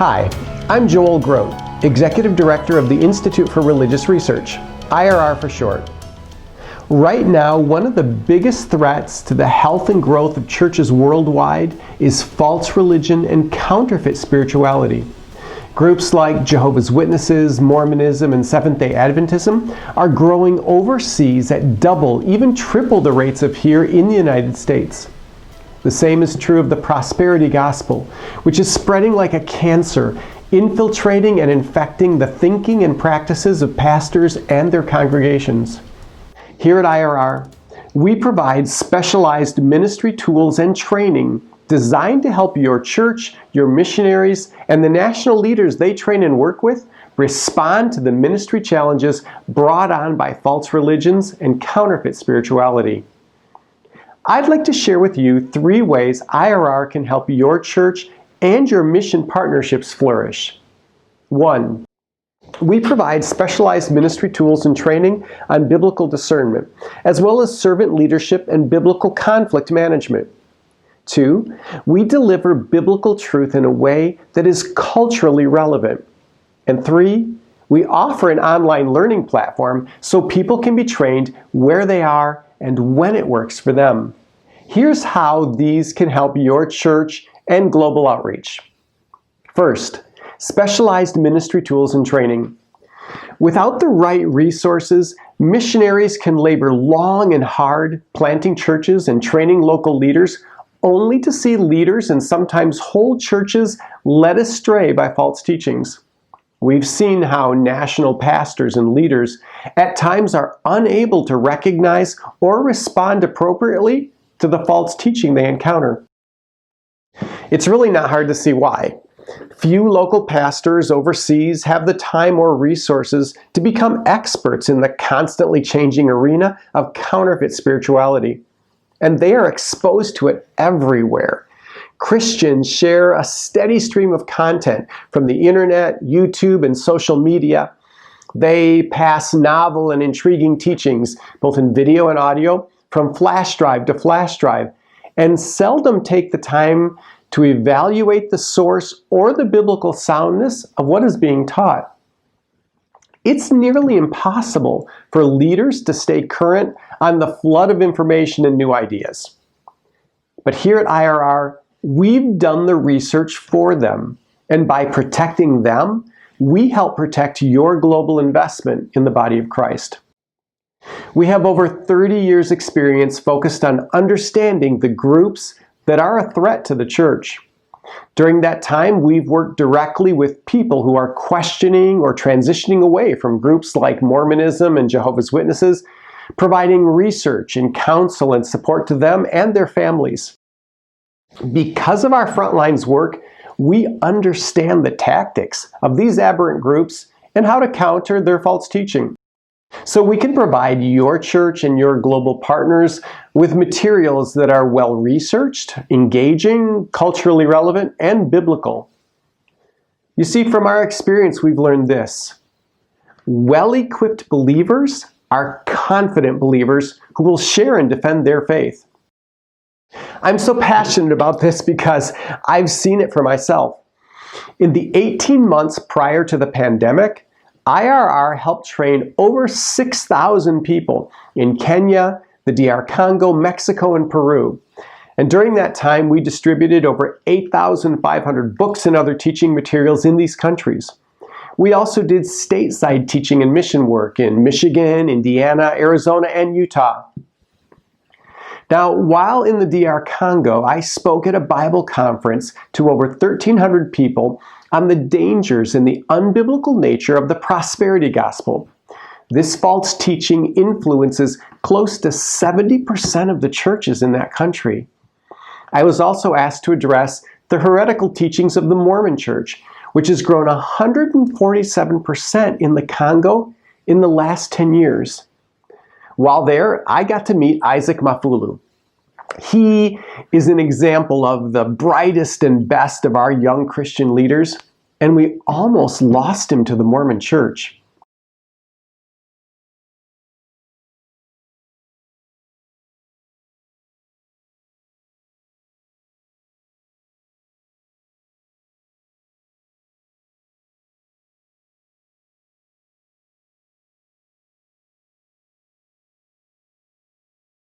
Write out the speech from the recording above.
Hi, I'm Joel Grote, Executive Director of the Institute for Religious Research, IRR for short. Right now, one of the biggest threats to the health and growth of churches worldwide is false religion and counterfeit spirituality. Groups like Jehovah's Witnesses, Mormonism, and Seventh-day Adventism are growing overseas at double, even triple the rates of here in the United States. The same is true of the prosperity gospel, which is spreading like a cancer, infiltrating and infecting the thinking and practices of pastors and their congregations. Here at IRR, we provide specialized ministry tools and training designed to help your church, your missionaries, and the national leaders they train and work with respond to the ministry challenges brought on by false religions and counterfeit spirituality. I'd like to share with you 3 ways IRR can help your church and your mission partnerships flourish. 1. We provide specialized ministry tools and training on biblical discernment, as well as servant leadership and biblical conflict management. 2. We deliver biblical truth in a way that is culturally relevant. And 3. We offer an online learning platform so people can be trained where they are and when it works for them. Here's how these can help your church and global outreach. First, specialized ministry tools and training. Without the right resources, missionaries can labor long and hard planting churches and training local leaders, only to see leaders and sometimes whole churches led astray by false teachings. We've seen how national pastors and leaders at times are unable to recognize or respond appropriately to the false teaching they encounter. It's really not hard to see why. Few local pastors overseas have the time or resources to become experts in the constantly changing arena of counterfeit spirituality. And they are exposed to it everywhere. Christians share a steady stream of content from the internet, YouTube, and social media. They pass novel and intriguing teachings, both in video and audio, from flash drive to flash drive, and seldom take the time to evaluate the source or the biblical soundness of what is being taught. It's nearly impossible for leaders to stay current on the flood of information and new ideas. But here at IRR, we've done the research for them, and by protecting them, we help protect your global investment in the body of Christ. We have over 30 years' experience focused on understanding the groups that are a threat to the church. During that time, we've worked directly with people who are questioning or transitioning away from groups like Mormonism and Jehovah's Witnesses, providing research and counsel and support to them and their families. Because of our frontlines work, we understand the tactics of these aberrant groups and how to counter their false teaching. So we can provide your church and your global partners with materials that are well-researched, engaging, culturally relevant, and biblical. You see, from our experience, we've learned this. Well-equipped believers are confident believers who will share and defend their faith. I'm so passionate about this because I've seen it for myself. In the 18 months prior to the pandemic, IRR helped train over 6,000 people in Kenya, the DR Congo, Mexico, and Peru. And during that time, we distributed over 8,500 books and other teaching materials in these countries. We also did stateside teaching and mission work in Michigan, Indiana, Arizona, and Utah. Now, while in the DR Congo, I spoke at a Bible conference to over 1,300 people on the dangers and the unbiblical nature of the prosperity gospel. This false teaching influences close to 70% of the churches in that country. I was also asked to address the heretical teachings of the Mormon Church, which has grown 147% in the Congo in the last 10 years. While there, I got to meet Isaac Mafulu. He is an example of the brightest and best of our young Christian leaders, and we almost lost him to the Mormon Church.